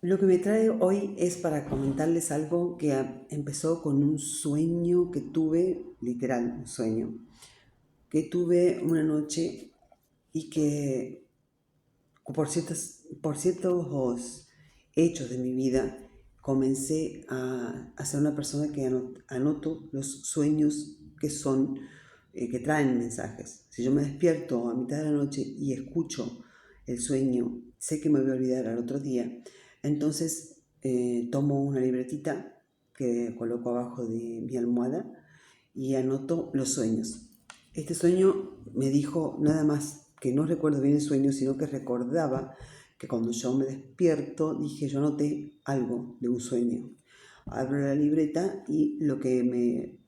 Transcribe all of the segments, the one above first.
Lo que me trae hoy es para comentarles algo que empezó con un sueño que tuve, literal, un sueño, que tuve una noche y que por ciertos hechos de mi vida comencé a ser una persona que anoto los sueños que son, que traen mensajes. Si yo me despierto a mitad de la noche y escucho el sueño, sé que me voy a olvidar al otro día, entonces tomo una libretita que coloco abajo de mi almohada y anoto los sueños. Este sueño me dijo nada más que no recuerdo bien el sueño, sino que recordaba que cuando yo me despierto dije yo anoté algo de un sueño. Abro la libreta y lo que me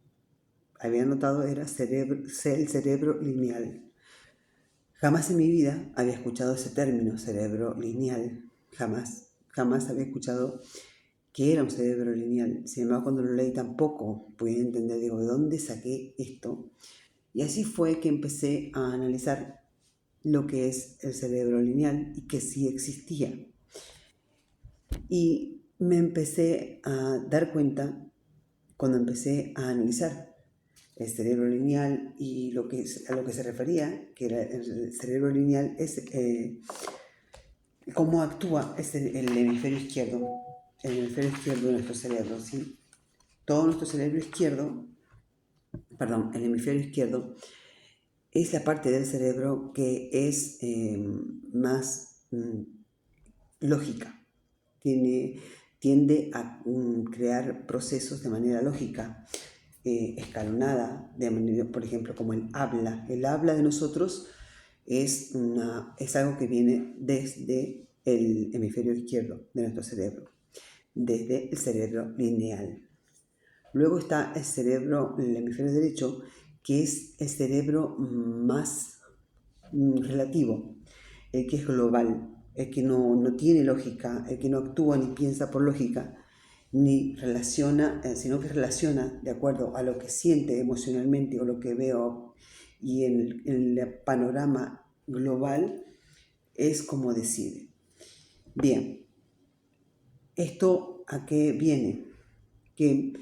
había anotado era el cerebro lineal. Jamás en mi vida había escuchado ese término, cerebro lineal. Jamás, jamás había escuchado que era un cerebro lineal. Sin embargo, cuando lo leí tampoco pude entender, digo, ¿de dónde saqué esto? Y así fue que empecé a analizar lo que es el cerebro lineal y que sí existía. Y me empecé a dar cuenta cuando empecé a analizar el cerebro lineal y a lo que se refería, que era el cerebro lineal, es cómo actúa el hemisferio izquierdo, el hemisferio izquierdo de nuestro cerebro. ¿Sí? Todo nuestro cerebro izquierdo, perdón, el hemisferio izquierdo es la parte del cerebro que es más lógica, tiende a crear procesos de manera lógica, escalonada, por ejemplo, como el habla. El habla de nosotros es algo que viene desde el hemisferio izquierdo de nuestro cerebro, desde el cerebro lineal. Luego está el hemisferio derecho, que es el cerebro más relativo, el que es global, el que no tiene lógica, el que no actúa ni piensa por lógica, ni relaciona, sino que relaciona de acuerdo a lo que siente emocionalmente o lo que veo, y en el panorama global es como decide. Bien, ¿esto a qué viene? Que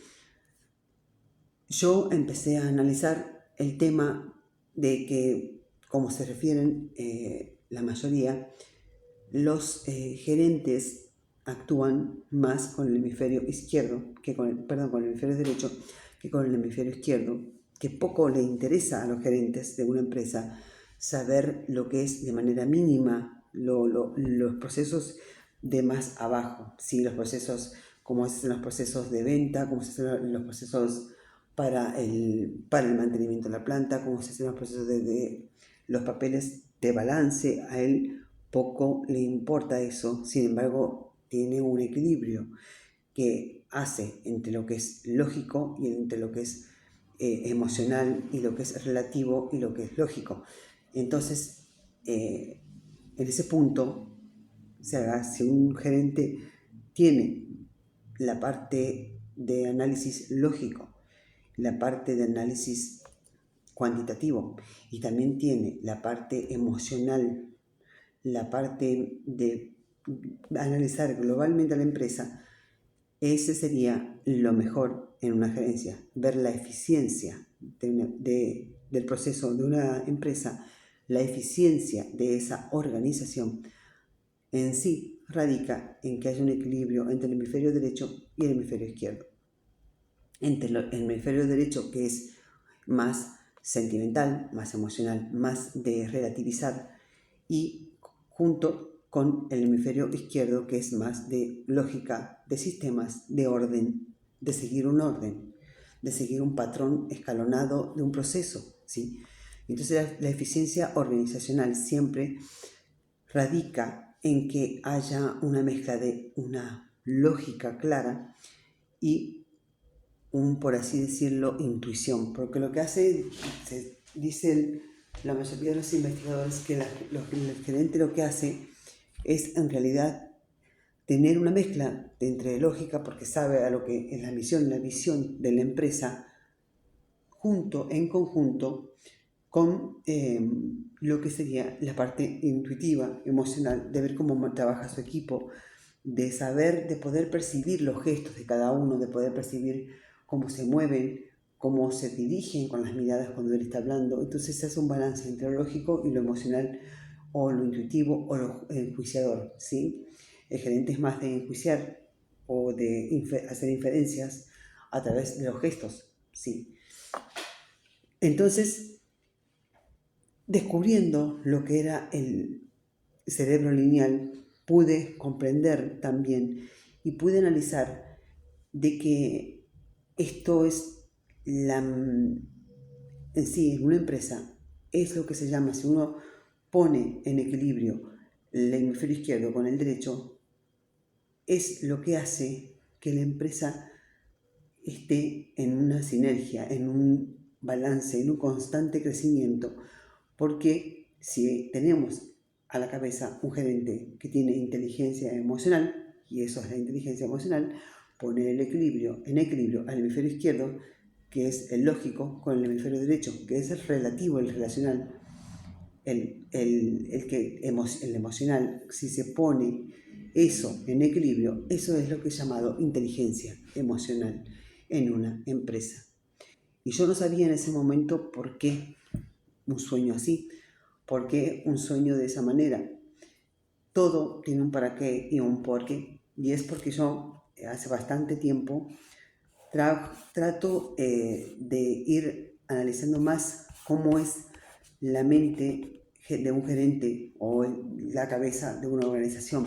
yo empecé a analizar el tema de que, como se refieren la mayoría, los gerentes actúan más con el hemisferio izquierdo, con el hemisferio derecho, que con el hemisferio izquierdo, que poco le interesa a los gerentes de una empresa saber lo que es de manera mínima los procesos de más abajo, ¿sí? Los procesos, cómo se hacen los procesos de venta, cómo se hacen los procesos para el mantenimiento de la planta, cómo se hacen los procesos de los papeles de balance. A él poco le importa eso, sin embargo tiene un equilibrio que hace entre lo que es lógico y entre lo que es emocional y lo que es relativo y lo que es lógico. Entonces, en ese punto, o sea, si un gerente tiene la parte de análisis lógico, la parte de análisis cuantitativo y también tiene la parte emocional, la parte de analizar globalmente a la empresa, ese sería lo mejor en una gerencia, ver la eficiencia del proceso de una empresa, la eficiencia de esa organización en sí radica en que haya un equilibrio entre el hemisferio derecho y el hemisferio izquierdo. Entre el hemisferio derecho, que es más sentimental, más emocional, más de relativizar, y junto con el hemisferio izquierdo, que es más de lógica, de sistemas, de orden, de seguir un orden, de seguir un patrón escalonado de un proceso, ¿sí? Entonces la eficiencia organizacional siempre radica en que haya una mezcla de una lógica clara y por así decirlo, intuición, porque lo que hace, dice la mayoría de los investigadores, que el gerente lo que hace es en realidad tener una mezcla entre lógica, porque sabe a lo que es la misión, la visión de la empresa, en conjunto con lo que sería la parte intuitiva, emocional, de ver cómo trabaja su equipo, de saber, de poder percibir los gestos de cada uno, de poder percibir cómo se mueven, cómo se dirigen con las miradas cuando él está hablando. Entonces se hace un balance entre lo lógico y lo emocional, o lo intuitivo o lo enjuiciador, ¿sí? El gerente es más de enjuiciar o de hacer inferencias a través de los gestos, ¿sí? Entonces, descubriendo lo que era el cerebro lineal, pude comprender también y pude analizar de que esto es en sí, en una empresa, es lo que se llama, si uno pone en equilibrio el hemisferio izquierdo con el derecho, es lo que hace que la empresa esté en una sinergia, en un balance, en un constante crecimiento, porque si tenemos a la cabeza un gerente que tiene inteligencia emocional, y eso es la inteligencia emocional, poner el equilibrio, en equilibrio al hemisferio izquierdo, que es el lógico, con el hemisferio derecho, que es el relativo, el relacional, el emocional, si se pone eso en equilibrio, eso es lo que es llamado inteligencia emocional en una empresa. Y yo no sabía en ese momento por qué un sueño así, por qué un sueño de esa manera. Todo tiene un para qué y un por qué. Y es porque yo hace bastante tiempo trato de ir analizando más cómo es la mente de un gerente o la cabeza de una organización,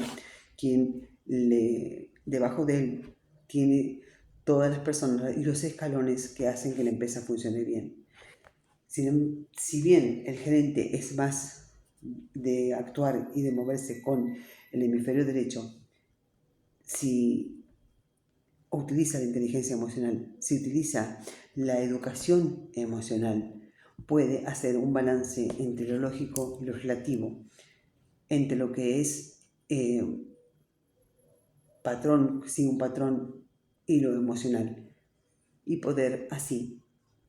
quien debajo de él tiene todas las personas y los escalones que hacen que la empresa funcione bien. Si bien el gerente es más de actuar y de moverse con el hemisferio derecho, si utiliza la inteligencia emocional, si utiliza la educación emocional, puede hacer un balance entre lo lógico y lo relativo, entre lo que es patrón, sí, un patrón y lo emocional, y poder así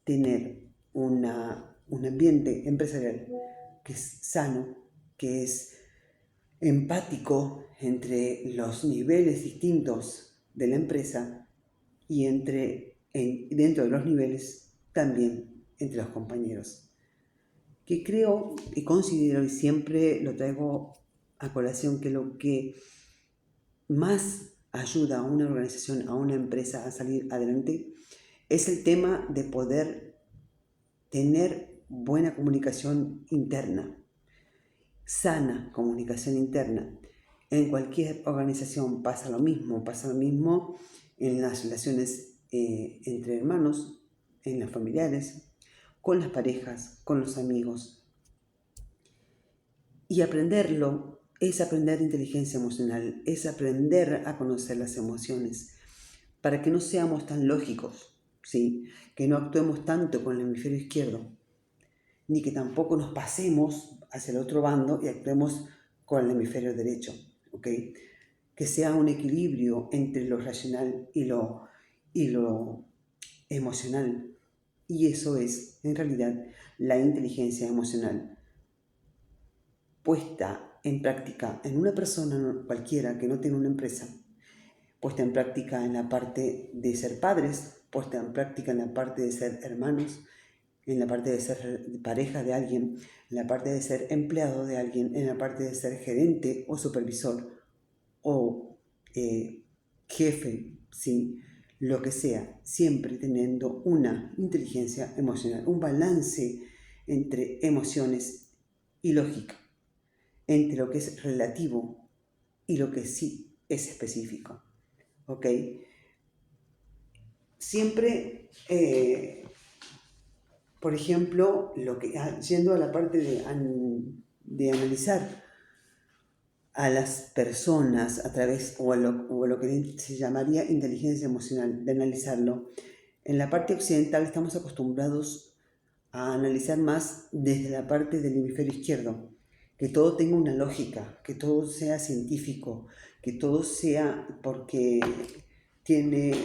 tener un ambiente empresarial que es sano, que es empático entre los niveles distintos de la empresa y dentro de los niveles también entre los compañeros. Que creo y considero, y siempre lo traigo a colación, que lo que más ayuda a una organización, a una empresa a salir adelante, es el tema de poder tener buena comunicación interna, sana comunicación interna. En cualquier organización pasa lo mismo en las relaciones entre hermanos, en las familiares, con las parejas, con los amigos. Y aprenderlo es aprender inteligencia emocional, es aprender a conocer las emociones, para que no seamos tan lógicos, ¿sí? Que no actuemos tanto con el hemisferio izquierdo, ni que tampoco nos pasemos hacia el otro bando y actuemos con el hemisferio derecho, ¿ok? Que sea un equilibrio entre lo racional y lo emocional. Y eso es, en realidad, la inteligencia emocional puesta en práctica en una persona cualquiera que no tiene una empresa, puesta en práctica en la parte de ser padres, puesta en práctica en la parte de ser hermanos, en la parte de ser pareja de alguien, en la parte de ser empleado de alguien, en la parte de ser gerente o supervisor o jefe, ¿sí? Lo que sea, siempre teniendo una inteligencia emocional, un balance entre emociones y lógica, entre lo que es relativo y lo que sí es específico. ¿Ok? Siempre, por ejemplo, yendo a la parte de analizar a las personas a través, o lo que se llamaría inteligencia emocional, de analizarlo. En la parte occidental estamos acostumbrados a analizar más desde la parte del hemisferio izquierdo, que todo tenga una lógica, que todo sea científico, que todo sea porque tiene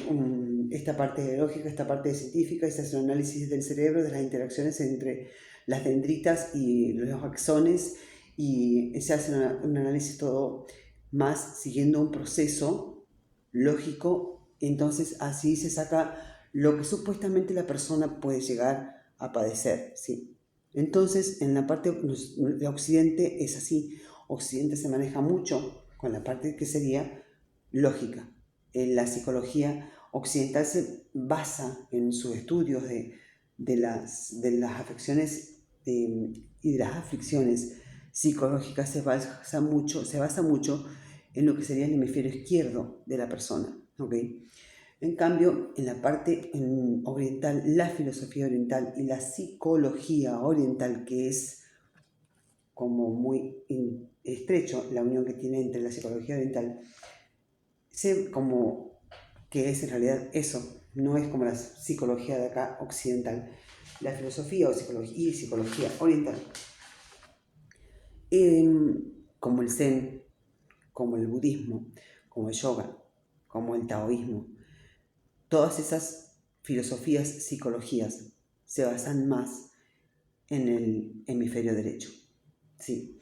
esta parte de lógica, esta parte de científica, y se hace un análisis del cerebro, de las interacciones entre las dendritas y los axones, y se hace un análisis todo más siguiendo un proceso lógico, entonces así se saca lo que supuestamente la persona puede llegar a padecer, ¿sí? Entonces, en la parte de Occidente es así. Occidente se maneja mucho con la parte que sería lógica. En la psicología occidental se basa en sus estudios de las afecciones y de las aflicciones psicológicas se basa mucho en lo que sería el hemisferio izquierdo de la persona, ¿ok? En cambio, en la parte oriental, la filosofía oriental y la psicología oriental, que es como muy estrecho la unión que tiene entre la psicología oriental, sé como que es en realidad eso, no es como la psicología de acá occidental. La filosofía o psicología y psicología oriental, como el Zen, como el budismo, como el yoga, como el taoísmo, todas esas filosofías, psicologías, se basan más en el hemisferio derecho. ¿Sí?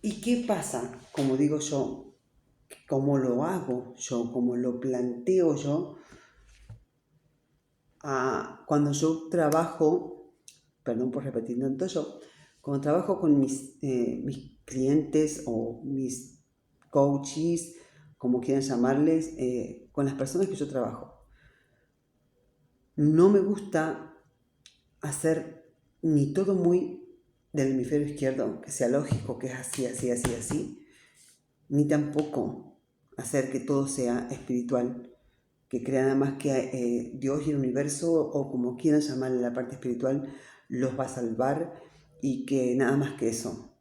¿Y qué pasa? Como digo yo, cómo lo hago yo, cómo lo planteo yo, cuando yo trabajo, perdón por repetir tanto yo, cuando trabajo con mis clientes o mis coaches, como quieran llamarles, con las personas que yo trabajo. No me gusta hacer ni todo muy del hemisferio izquierdo, que sea lógico, que es así, así, así, así, ni tampoco hacer que todo sea espiritual, que crea nada más que Dios y el universo, o como quieran llamarle la parte espiritual, los va a salvar y que nada más que eso.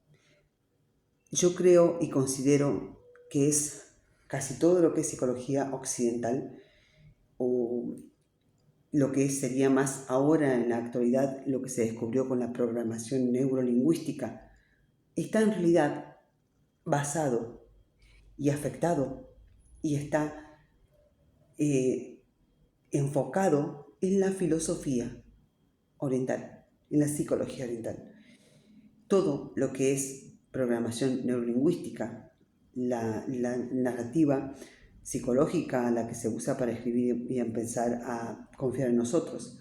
Yo creo y considero que es casi todo lo que es psicología occidental, o lo que sería más ahora en la actualidad lo que se descubrió con la programación neurolingüística, está en realidad basado y afectado y está eh, enfocado en la filosofía oriental, en la psicología oriental. Todo lo que es programación neurolingüística, la narrativa psicológica a la que se usa para escribir y empezar a confiar en nosotros,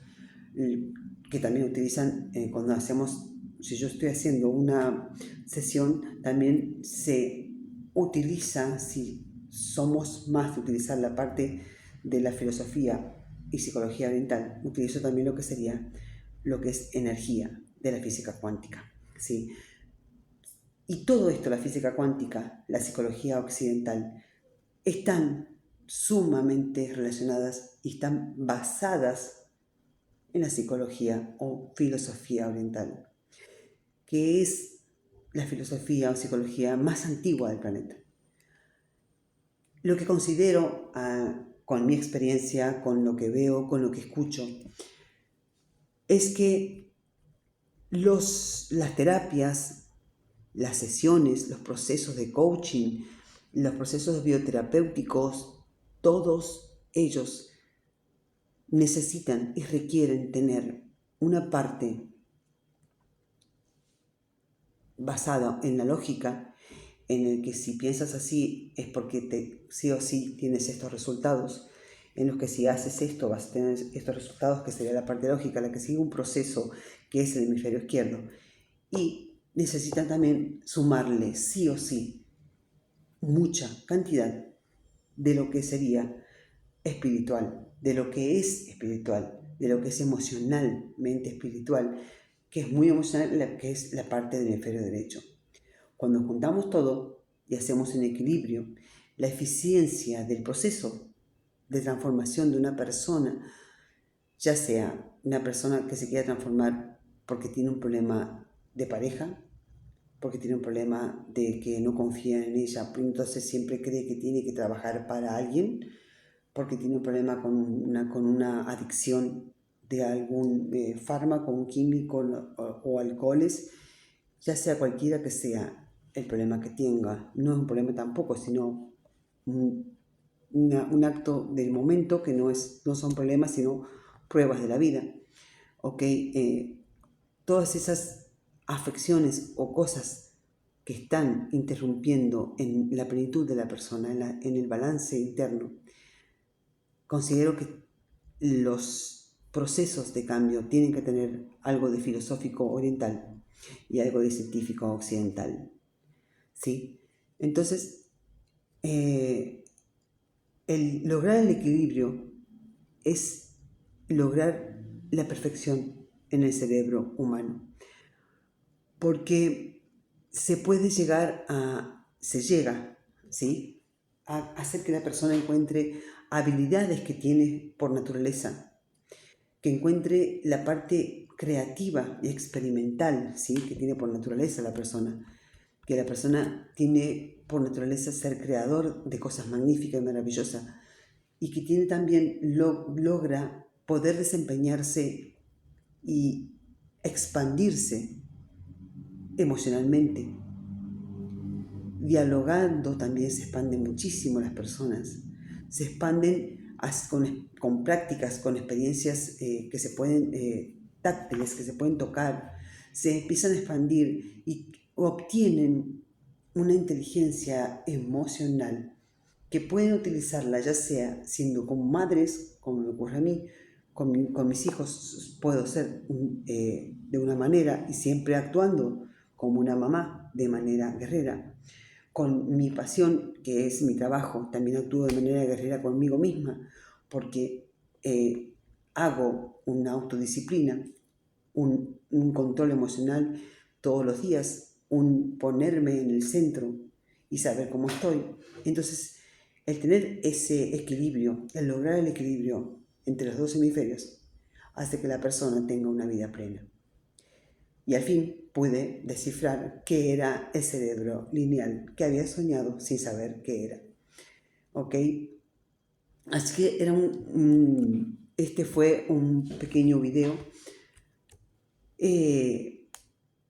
que también utilizan cuando hacemos, si yo estoy haciendo una sesión, también se utiliza, si somos más de utilizar la parte de la filosofía y psicología oriental, utilizo también lo que sería lo que es energía de la física cuántica, ¿sí? Y todo esto, la física cuántica, la psicología occidental, están sumamente relacionadas y están basadas en la psicología o filosofía oriental, que es la filosofía o psicología más antigua del planeta. Lo que considero, con mi experiencia, con lo que veo, con lo que escucho, es que las terapias, las sesiones, los procesos de coaching, los procesos bioterapéuticos, todos ellos necesitan y requieren tener una parte basada en la lógica, en el que si piensas así es porque sí o sí tienes estos resultados, en los que si haces esto vas a tener estos resultados, que sería la parte lógica, la que sigue un proceso que es el hemisferio izquierdo. Y necesitan también sumarle sí o sí mucha cantidad de lo que sería espiritual, de lo que es espiritual, de lo que es emocionalmente espiritual, que es muy emocional, que es la parte del hemisferio derecho. Cuando juntamos todo y hacemos un equilibrio, la eficiencia del proceso de transformación de una persona, ya sea una persona que se quiera transformar porque tiene un problema de pareja, porque tiene un problema de que no confía en ella, entonces siempre cree que tiene que trabajar para alguien, porque tiene un problema con una adicción de algún fármaco, un químico o alcoholes, ya sea cualquiera que sea el problema que tenga. No es un problema tampoco, sino un acto del momento que no son problemas, sino pruebas de la vida. ¿Ok? Todas esas afecciones o cosas que están interrumpiendo en la plenitud de la persona, en el balance interno, considero que los procesos de cambio tienen que tener algo de filosófico oriental y algo de científico occidental, ¿sí? Entonces, lograr el equilibrio es lograr la perfección en el cerebro humano, porque se llega, ¿sí?, a hacer que la persona encuentre habilidades que tiene por naturaleza, que encuentre la parte creativa y experimental, ¿sí?, que tiene por naturaleza la persona, que la persona tiene por naturaleza ser creador de cosas magníficas y maravillosas, y que tiene también, logra poder desempeñarse y expandirse emocionalmente. Dialogando también se expanden muchísimo las personas, se expanden con prácticas, con experiencias que se pueden, táctiles, que se pueden tocar, se empiezan a expandir y obtienen una inteligencia emocional que pueden utilizarla ya sea siendo como madres, como me ocurre a mí, con mis hijos puedo ser de una manera y siempre actuando como una mamá de manera guerrera. Con mi pasión, que es mi trabajo, también actúo de manera guerrera conmigo misma, porque hago una autodisciplina, un control emocional todos los días, un ponerme en el centro y saber cómo estoy. Entonces, el tener ese equilibrio, el lograr el equilibrio entre los dos hemisferios, hace que la persona tenga una vida plena. Y al fin pude descifrar qué era el cerebro lineal que había soñado sin saber qué era. ¿Ok? Así que este fue un pequeño video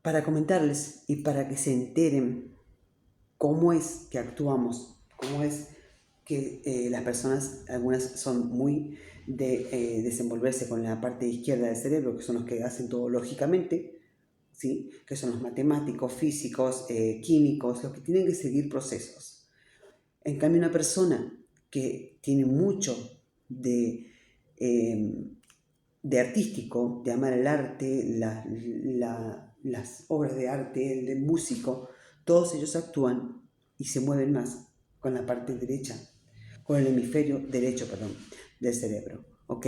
para comentarles y para que se enteren cómo es que actuamos, cómo es que las personas, algunas son muy de desenvolverse con la parte izquierda del cerebro, que son los que hacen todo lógicamente, ¿sí?, que son los matemáticos, físicos, químicos, los que tienen que seguir procesos. En cambio, una persona que tiene mucho de artístico, de amar el arte, las obras de arte, el de músico, todos ellos actúan y se mueven más con la parte derecha, con el hemisferio derecho, del cerebro, ¿ok?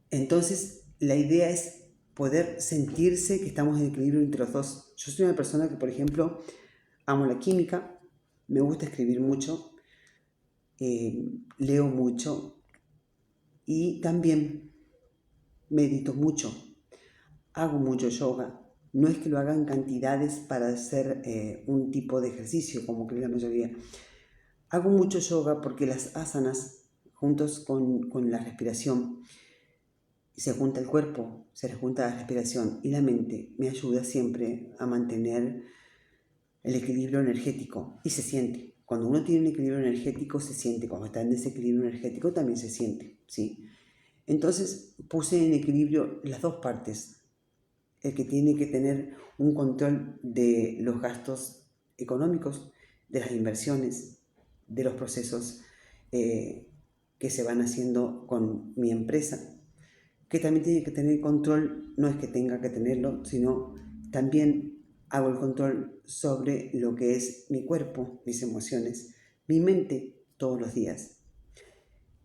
Entonces, la idea es poder sentirse que estamos en equilibrio entre los dos. Yo soy una persona que, por ejemplo, amo la química, me gusta escribir mucho, leo mucho y también medito mucho, hago mucho yoga. No es que lo haga en cantidades para hacer un tipo de ejercicio, como cree la mayoría. Hago mucho yoga porque las asanas, juntos con la respiración, se junta el cuerpo, se le junta la respiración y la mente, me ayuda siempre a mantener el equilibrio energético y se siente. Cuando uno tiene un equilibrio energético se siente, cuando está en desequilibrio energético también se siente, ¿sí? Entonces puse en equilibrio las dos partes, el que tiene que tener un control de los gastos económicos, de las inversiones, de los procesos que se van haciendo con mi empresa, que también tiene que tener control, no es que tenga que tenerlo, sino también hago el control sobre lo que es mi cuerpo, mis emociones, mi mente todos los días.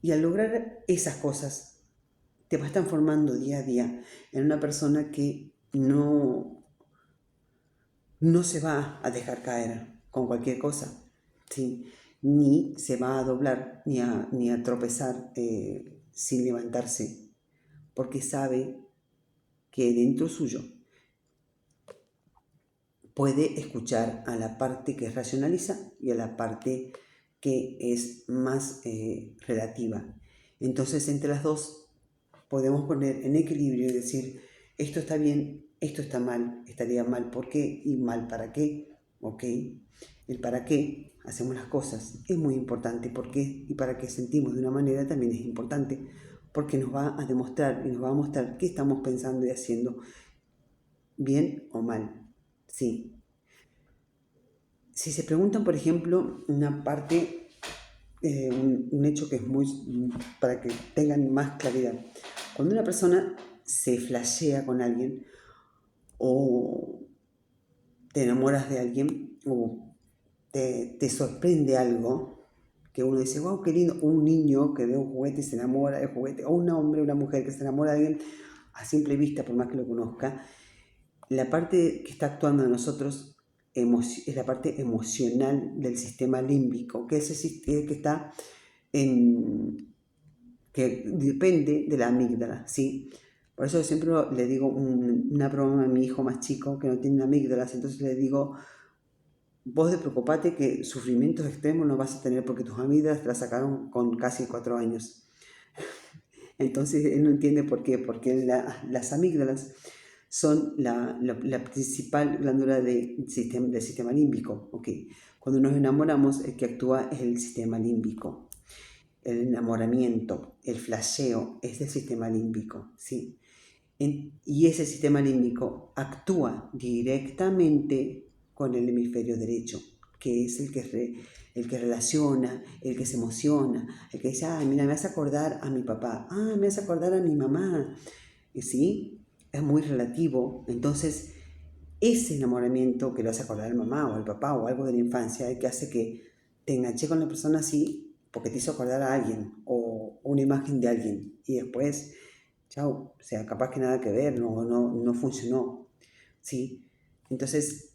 Y al lograr esas cosas, te vas transformando día a día en una persona que no se va a dejar caer con cualquier cosa, ¿sí?, ni se va a doblar, ni a tropezar sin levantarse, porque sabe que dentro suyo puede escuchar a la parte que racionaliza y a la parte que es más relativa. Entonces, entre las dos podemos poner en equilibrio y decir, esto está bien, esto está mal, estaría mal, ¿por qué? Y mal, ¿para qué? ¿Ok? El para qué hacemos las cosas es muy importante, por qué y para qué sentimos de una manera también es importante, porque nos va a demostrar y nos va a mostrar qué estamos pensando y haciendo, bien o mal, sí. Si se preguntan, por ejemplo, una parte, un hecho que es muy, para que tengan más claridad. Cuando una persona se flashea con alguien o te enamoras de alguien o te sorprende algo, que uno dice, wow, qué lindo, un niño que ve un juguete y se enamora del juguete, o un hombre o una mujer que se enamora de alguien a simple vista, por más que lo conozca, la parte que está actuando en nosotros es la parte emocional del sistema límbico, que es el que está en, que depende de la amígdala, ¿sí? Por eso siempre le digo una broma a mi hijo más chico que no tiene amígdalas, entonces le digo, vos de preocupate que sufrimientos extremos no vas a tener porque tus amígdalas te las sacaron con casi 4 años. Entonces él no entiende por qué, porque las amígdalas son la principal glándula del sistema límbico. ¿Okay? Cuando nos enamoramos, el que actúa es el sistema límbico. El enamoramiento, el flasheo es del sistema límbico. ¿Sí? Y ese sistema límbico actúa directamente con el hemisferio derecho, que es el que relaciona, el que se emociona, el que dice, mira, me hace acordar a mi papá, me hace acordar a mi mamá. Y sí, es muy relativo. Entonces, ese enamoramiento que lo hace acordar a la mamá o al papá o algo de la infancia, es que hace que te enganché con la persona así porque te hizo acordar a alguien o una imagen de alguien. Y después, chao, o sea, capaz que nada que ver, no funcionó. ¿Sí? Entonces,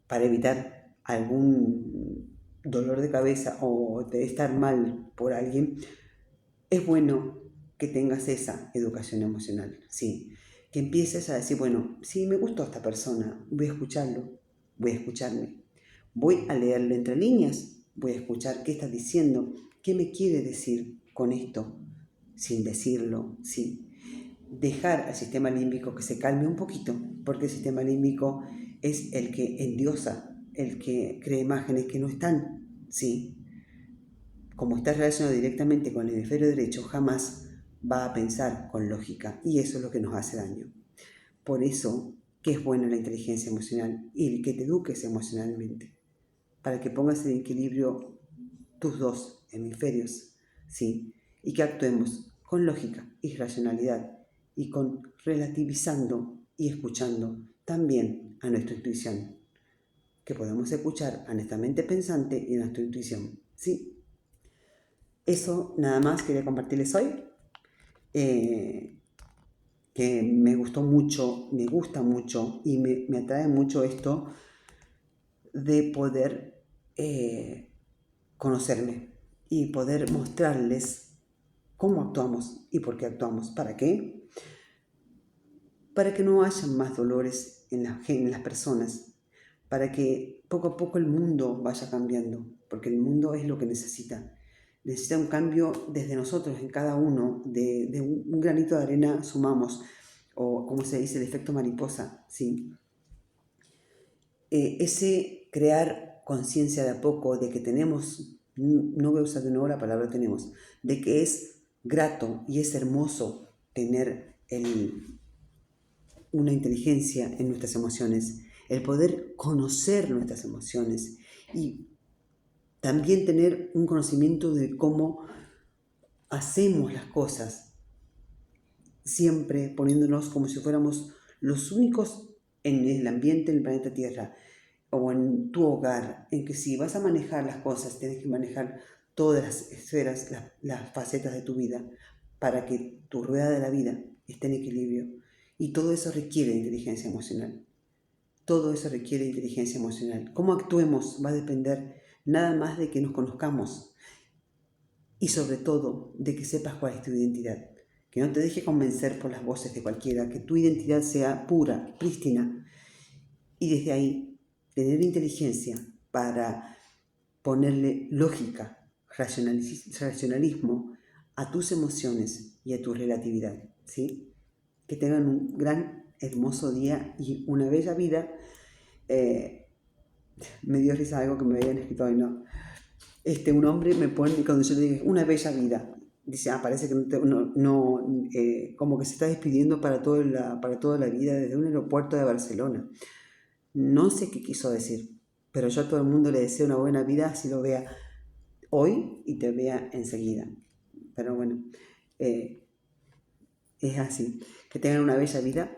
para evitar algún dolor de cabeza o de estar mal por alguien, es bueno que tengas esa educación emocional, ¿sí? Que empieces a decir, bueno, si me gustó esta persona, voy a escucharlo, voy a escucharme, voy a leerle entre líneas, voy a escuchar qué está diciendo, qué me quiere decir con esto, sin decirlo, sí. Dejar al sistema límbico que se calme un poquito, porque el sistema límbico es el que endiosa, el que crea imágenes que no están, sí. Como está relacionado directamente con el hemisferio derecho, jamás va a pensar con lógica y eso es lo que nos hace daño. Por eso que es buena la inteligencia emocional y el que te eduques emocionalmente, para que pongas en equilibrio tus dos hemisferios, ¿sí? Y que actuemos con lógica y racionalidad y con relativizando y escuchando también a nuestra intuición, que podemos escuchar a nuestra mente pensante y a nuestra intuición, ¿sí? Eso nada más quería compartirles hoy, que me gustó mucho, me gusta mucho y me atrae mucho esto de poder conocerme y poder mostrarles cómo actuamos y por qué actuamos. ¿Para qué? Para que no haya más dolores en las personas, para que poco a poco el mundo vaya cambiando, porque el mundo es lo que necesita. Necesita un cambio desde nosotros, en cada uno, de un granito de arena sumamos, o como se dice, el efecto mariposa, ¿sí? Ese crear conciencia de a poco de que tenemos, no voy a usar de nuevo la palabra tenemos, de que es grato y es hermoso tener una inteligencia en nuestras emociones, el poder conocer nuestras emociones y también tener un conocimiento de cómo hacemos las cosas, siempre poniéndonos como si fuéramos los únicos en el ambiente, en el planeta Tierra o en tu hogar, en que si vas a manejar las cosas, tienes que manejar todas las esferas, las facetas de tu vida, para que tu rueda de la vida esté en equilibrio. Y todo eso requiere inteligencia emocional. Todo eso requiere inteligencia emocional. Cómo actuemos va a depender nada más de que nos conozcamos y sobre todo de que sepas cuál es tu identidad. Que no te deje convencer por las voces de cualquiera, que tu identidad sea pura, prístina. Y desde ahí tener inteligencia para ponerle lógica, racionalismo a tus emociones y a tu relatividad, ¿sí? Que tengan un gran, hermoso día y una bella vida. Me dio risa algo que me habían escrito hoy, ¿no? Un hombre me pone, cuando yo le digo, una bella vida, dice, parece que como que se está despidiendo para toda la vida desde un aeropuerto de Barcelona. No sé qué quiso decir, pero yo a todo el mundo le deseo una buena vida, si lo vea hoy y te vea enseguida. Pero bueno, es así. Que tengan una bella vida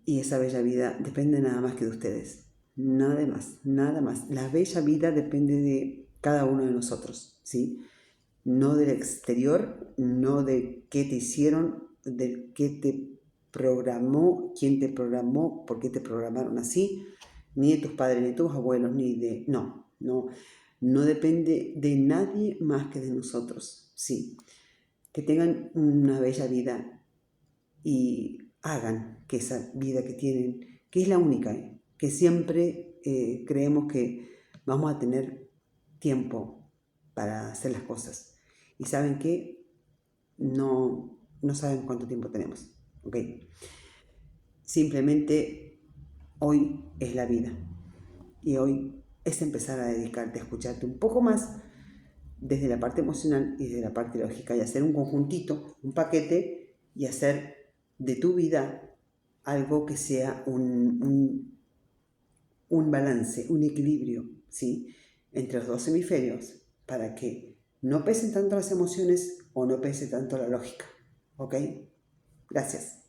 y esa bella vida depende nada más que de ustedes. Nada más, nada más. La bella vida depende de cada uno de nosotros, ¿sí? No del exterior, no de qué te hicieron, del qué te programó, quién te programó, por qué te programaron así, ni de tus padres, ni de tus abuelos, ni de... No depende de nadie más que de nosotros, sí. Que tengan una bella vida y hagan que esa vida que tienen, que es la única, que siempre creemos que vamos a tener tiempo para hacer las cosas. Y saben que no saben cuánto tiempo tenemos, ¿ok? Simplemente hoy es la vida y hoy es empezar a dedicarte a escucharte un poco más desde la parte emocional y desde la parte lógica y hacer un conjuntito, un paquete y hacer de tu vida algo que sea un balance, un equilibrio, ¿sí? Entre los dos hemisferios para que no pesen tanto las emociones o no pese tanto la lógica, ¿ok? Gracias.